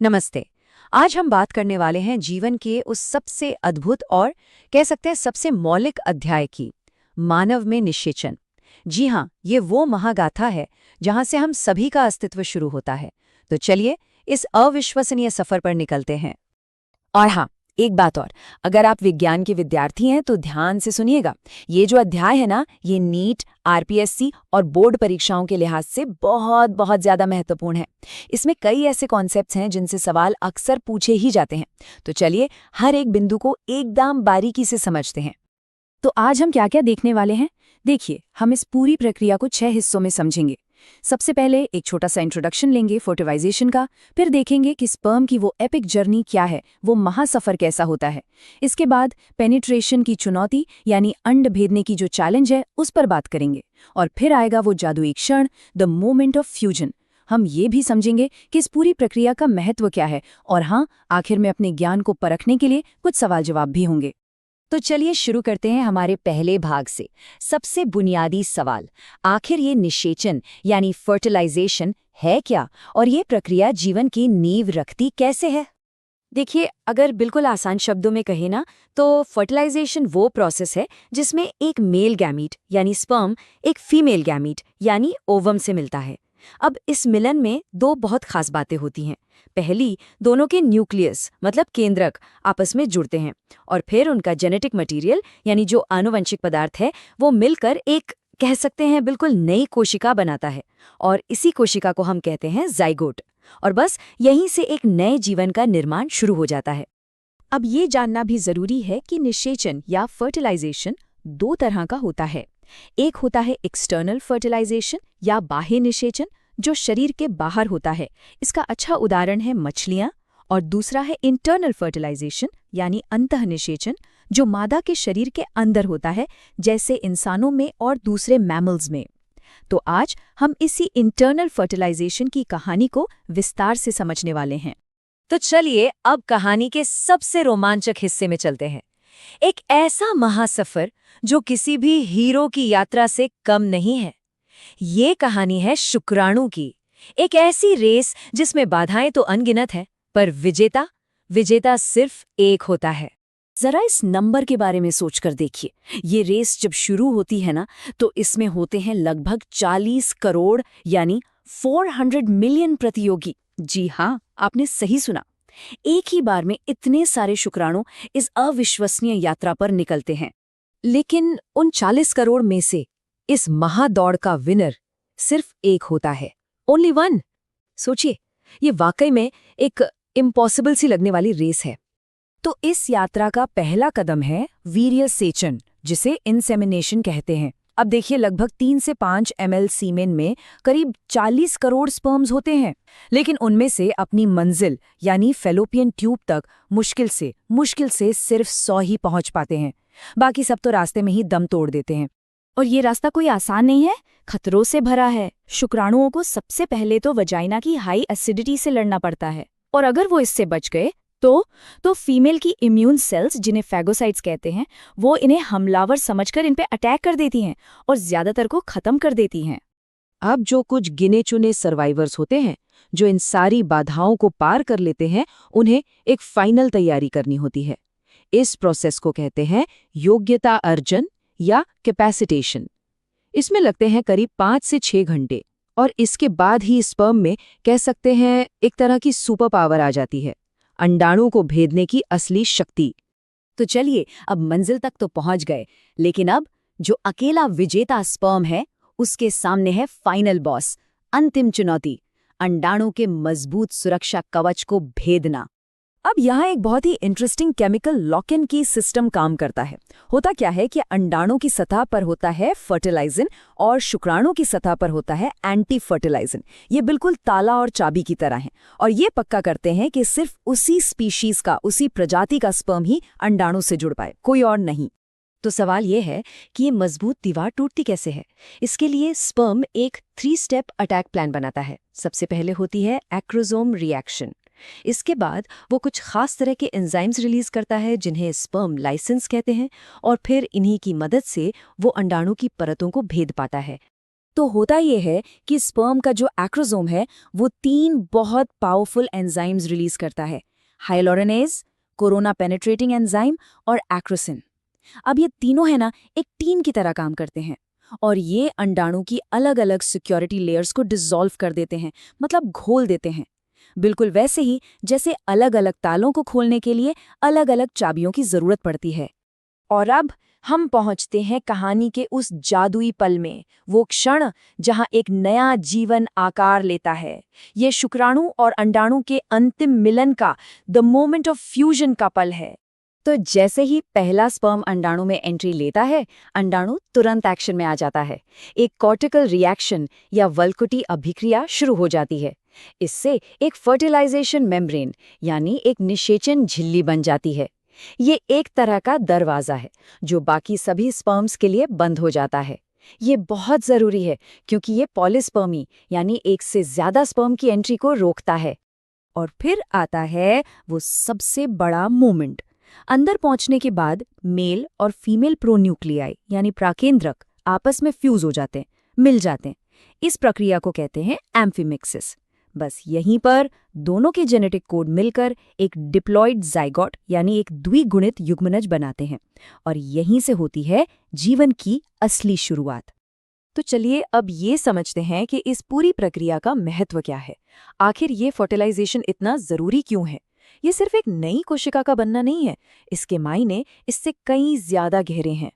नमस्ते। आज हम बात करने वाले हैं जीवन के उस सबसे अद्भुत और कह सकते हैं सबसे मौलिक अध्याय की, मानव में निषेचन। जी हाँ, ये वो महागाथा है जहां से हम सभी का अस्तित्व शुरू होता है। तो चलिए इस अविश्वसनीय सफर पर निकलते हैं। और हाँ, एक बात और, अगर आप विज्ञान के विद्यार्थी हैं तो ध्यान से सुनिएगा। ये जो अध्याय है ना, ये नीट, आरपीएससी और बोर्ड परीक्षाओं के लिहाज से बहुत बहुत ज्यादा महत्वपूर्ण है। इसमें कई ऐसे कॉन्सेप्ट्स हैं जिनसे सवाल अक्सर पूछे ही जाते हैं। तो चलिए हर एक बिंदु को एकदम बारीकी से समझते हैं। तो आज हम क्या क्या देखने वाले हैं? देखिए, हम इस पूरी प्रक्रिया को 6 हिस्सों में समझेंगे। सबसे पहले एक छोटा सा इंट्रोडक्शन लेंगे फर्टिलाइजेशन का, फिर देखेंगे कि स्पर्म की वो एपिक जर्नी क्या है, वो महासफर कैसा होता है। इसके बाद पेनिट्रेशन की चुनौती यानी अंड भेदने की जो चैलेंज है उस पर बात करेंगे। और फिर आएगा वो जादुई क्षण, द मोमेंट ऑफ फ्यूजन। हम ये भी समझेंगे कि इस पूरी प्रक्रिया का महत्व क्या है। और हाँ, आखिर में अपने ज्ञान को परखने के लिए कुछ सवाल जवाब भी होंगे। तो चलिए शुरू करते हैं हमारे पहले भाग से। सबसे बुनियादी सवाल, आखिर ये निषेचन यानी फर्टिलाइजेशन है क्या, और ये प्रक्रिया जीवन की नींव रखती कैसे है? देखिए, अगर बिल्कुल आसान शब्दों में कहें ना, तो फर्टिलाइजेशन वो प्रोसेस है जिसमें एक मेल गैमीट यानी स्पर्म एक फीमेल गैमीट यानी ओवम से मिलता है। अब इस मिलन में दो बहुत खास बातें होती हैं। पहली, दोनों के न्यूक्लियस मतलब केंद्रक आपस में जुड़ते हैं, और फिर उनका जेनेटिक मटेरियल यानी जो आनुवंशिक पदार्थ है वो मिलकर एक, कह सकते हैं, बिल्कुल नई कोशिका बनाता है। और इसी कोशिका को हम कहते हैं जाइगोट। और बस यहीं से एक नए जीवन का निर्माण शुरू हो जाता है। अब ये जानना भी जरूरी है कि निषेचन या फर्टिलाइजेशन दो तरह का होता है। एक होता है एक्सटर्नल फर्टिलाइजेशन या बाह्य निषेचन, जो शरीर के बाहर होता है। इसका अच्छा उदाहरण है मछलियां। और दूसरा है इंटरनल फर्टिलाइजेशन यानी अंतः निषेचन, जो मादा के शरीर के अंदर होता है, जैसे इंसानों में और दूसरे मैमल्स में। तो आज हम इसी इंटरनल फर्टिलाइजेशन की कहानी को विस्तार से समझने वाले हैं। तो चलिए अब कहानी के सबसे रोमांचक हिस्से में चलते हैं। एक ऐसा महासफर जो किसी भी हीरो की यात्रा से कम नहीं है। ये कहानी है शुक्राणु की, एक ऐसी रेस जिसमें बाधाएं तो अनगिनत हैं, पर विजेता विजेता सिर्फ एक होता है। जरा इस नंबर के बारे में सोचकर देखिए। ये रेस जब शुरू होती है ना, तो इसमें होते हैं लगभग 40 करोड़ यानी 400 मिलियन प्रतियोगी। जी हाँ, आपने सही सुना। एक ही बार में इतने सारे शुक्राणु इस अविश्वसनीय यात्रा पर निकलते हैं। लेकिन उन 40 करोड़ में से इस महादौड़ का विनर सिर्फ एक होता है, ओनली वन। सोचिए, ये वाकई में एक इम्पॉसिबल सी लगने वाली रेस है। तो इस यात्रा का पहला कदम है वीर्य सेचन, जिसे इंसेमिनेशन कहते हैं। अब देखिए, लगभग 3 से 5 ml सीमेन में करीब 40 करोड़ स्पर्म्स होते हैं, लेकिन उनमें से अपनी मंजिल यानी फेलोपियन ट्यूब तक मुश्किल से सिर्फ 100 ही पहुंच पाते हैं। बाकी सब तो रास्ते में ही दम तोड़ देते हैं। और ये रास्ता कोई आसान नहीं है, खतरों से भरा है। शुक्राणुओं को सबसे पहले तो वजाइना की हाई एसिडिटी से लड़ना पड़ता है, और अगर वो इससे बच गए तो फीमेल की इम्यून सेल्स, जिन्हें फैगोसाइट्स कहते हैं, वो इन्हें हमलावर समझकर इन पे अटैक कर देती हैं और ज्यादातर को खत्म कर देती हैं। अब जो कुछ गिने चुने सर्वाइवर्स होते हैं, जो इन सारी बाधाओं को पार कर लेते हैं, उन्हें एक फाइनल तैयारी करनी होती है। इस प्रोसेस को कहते हैं योग्यता अर्जन या कैपेसिटेशन। इसमें लगते हैं करीब 5 से 6 घंटे, और इसके बाद ही स्पर्म में, कह सकते हैं, एक तरह की सुपर पावर आ जाती है, अंडाणु को भेदने की असली शक्ति। तो चलिए, अब मंजिल तक तो पहुंच गए, लेकिन अब जो अकेला विजेता स्पर्म है, उसके सामने है फाइनल बॉस, अंतिम चुनौती, अंडाणु के मजबूत सुरक्षा कवच को भेदना। अब यहाँ एक बहुत ही इंटरेस्टिंग केमिकल लॉक इन की सिस्टम काम करता है। होता क्या है कि अंडाणु की सतह पर होता है फर्टिलाइजन और शुक्राणु की सतह पर होता है एंटी फर्टिलाइजन। ये बिल्कुल ताला और चाबी की तरह हैं, और ये पक्का करते हैं कि सिर्फ उसी स्पीशीज का, उसी प्रजाति का स्पर्म ही अंडाणु से जुड़ पाए, कोई और नहीं। तो सवाल ये है कि ये मजबूत दीवार टूटती कैसे है? इसके लिए स्पर्म एक 3 स्टेप अटैक प्लान बनाता है। सबसे पहले होती है एक्रोसोम रिएक्शन। इसके बाद वो कुछ खास तरह के एंजाइम्स रिलीज करता है, जिन्हें स्पर्म लाइसेंस कहते हैं, और फिर इन्हीं की मदद से वो अंडाणु की परतों को भेद पाता है। तो होता ये है कि स्पर्म का जो एक्रोसोम है वो 3 बहुत पावरफुल एंजाइम्स रिलीज करता है, हाइलोरेनेज, कोरोना पेनेट्रेटिंग एंजाइम और एक्रोसिन। अब ये तीनों है ना एक टीम की तरह काम करते हैं और ये अंडाणु की अलग अलग सिक्योरिटी लेयर्स को डिसॉल्व कर देते हैं, मतलब घोल देते हैं। बिल्कुल वैसे ही जैसे अलग अलग तालों को खोलने के लिए अलग अलग चाबियों की जरूरत पड़ती है। और अब हम पहुंचते हैं कहानी के उस जादुई पल में, वो क्षण जहां एक नया जीवन आकार लेता है। ये शुक्राणु और अंडाणु के अंतिम मिलन का, द मोमेंट ऑफ फ्यूजन का पल है। तो जैसे ही पहला स्पर्म अंडाणु में एंट्री लेता है, अंडाणु तुरंत एक्शन में आ जाता है। एक कॉर्टिकल रिएक्शन या वल्कुटी अभिक्रिया शुरू हो जाती है। इससे एक फर्टिलाइजेशन मेम्ब्रेन यानी एक निषेचन झिल्ली बन जाती है। ये एक तरह का दरवाजा है जो बाकी सभी स्पर्म्स के लिए बंद हो जाता है। ये बहुत जरूरी है क्योंकि ये पॉलीस्पर्मी यानी एक से ज्यादा स्पर्म की एंट्री को रोकता है। और फिर आता है वो सबसे बड़ा मोमेंट। अंदर पहुंचने के बाद मेल और फीमेल प्रोन्यूक्लियाई यानी प्राकेंद्रक आपस में फ्यूज हो जाते हैं, मिल जाते हैं। इस प्रक्रिया को कहते हैं एम्फीमिक्सिस। बस यहीं पर दोनों के जेनेटिक कोड मिलकर एक डिप्लॉइड जाइगोट यानी एक द्विगुणित युग्मनज बनाते हैं और यहीं से होती है जीवन की असली शुरुआत। तो चलिए अब ये समझते हैं कि इस पूरी प्रक्रिया का महत्व क्या है। आखिर ये फर्टिलाइजेशन इतना जरूरी क्यों है? ये सिर्फ एक नई कोशिका का बनना नहीं है, इसके मायने इससे कई ज्यादा गहरे हैं।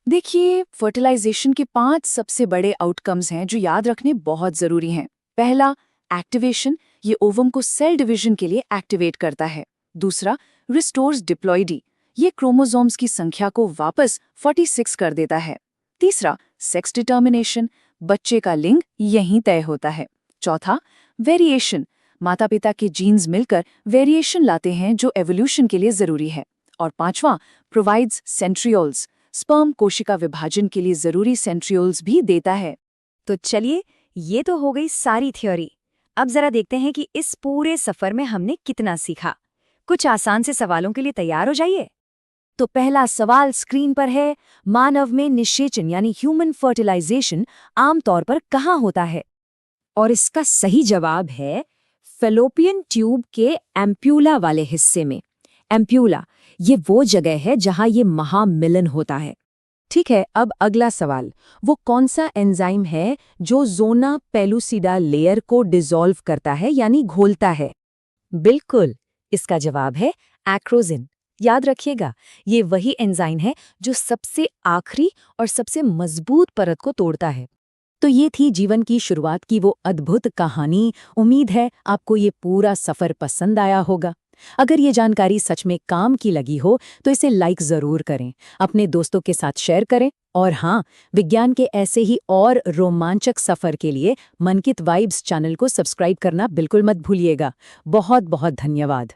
देखिए, फर्टिलाइजेशन के 5 सबसे बड़े आउटकम्स हैं जो याद रखने बहुत जरूरी हैं। पहला, एक्टिवेशन, ये ओवम को सेल डिवीजन के लिए एक्टिवेट करता है। दूसरा, रिस्टोर्स डिप्लॉइडी, ये क्रोमोसोम्स की संख्या को वापस 46 कर देता है। तीसरा, सेक्स डिटर्मिनेशन, बच्चे का लिंग यहीं तय होता है। चौथा, वेरिएशन, माता पिता के जीन्स मिलकर वेरिएशन लाते हैं जो एवोल्यूशन के लिए जरूरी है। और पांचवां, प्रोवाइड्स सेंट्रियोल्स, स्पर्म कोशिका विभाजन के लिए जरूरी सेंट्रियोल्स भी देता है। तो चलिए, ये तो हो गई सारी थ्योरी। अब जरा देखते हैं कि इस पूरे सफर में हमने कितना सीखा। कुछ आसान से सवालों के लिए तैयार हो जाइए। तो पहला सवाल स्क्रीन पर है, मानव में निषेचन यानी ह्यूमन फर्टिलाइजेशन आमतौर पर कहाँ होता है? और इसका सही जवाब है फेलोपियन ट्यूब के एम्प्यूला वाले हिस्से में। एम्प्यूला ये वो जगह है जहां ये महामिलन होता है। ठीक है, अब अगला सवाल, वो कौन सा एंजाइम है जो ज़ोना पेलुसिडा लेयर को डिसॉल्व करता है यानी घोलता है? बिल्कुल, इसका जवाब है एक्रोसिन। याद रखिएगा, ये वही एंजाइम है जो सबसे आखिरी और सबसे मजबूत परत को तोड़ता है। तो ये थी जीवन की शुरुआत की वो अद्भुत कहानी। उम्मीद है आपको ये पूरा सफ़र पसंद आया होगा। अगर ये जानकारी सच में काम की लगी हो तो इसे लाइक ज़रूर करें, अपने दोस्तों के साथ शेयर करें और हाँ, विज्ञान के ऐसे ही और रोमांचक सफ़र के लिए मनकित वाइब्स चैनल को सब्सक्राइब करना बिल्कुल मत भूलिएगा। बहुत बहुत धन्यवाद।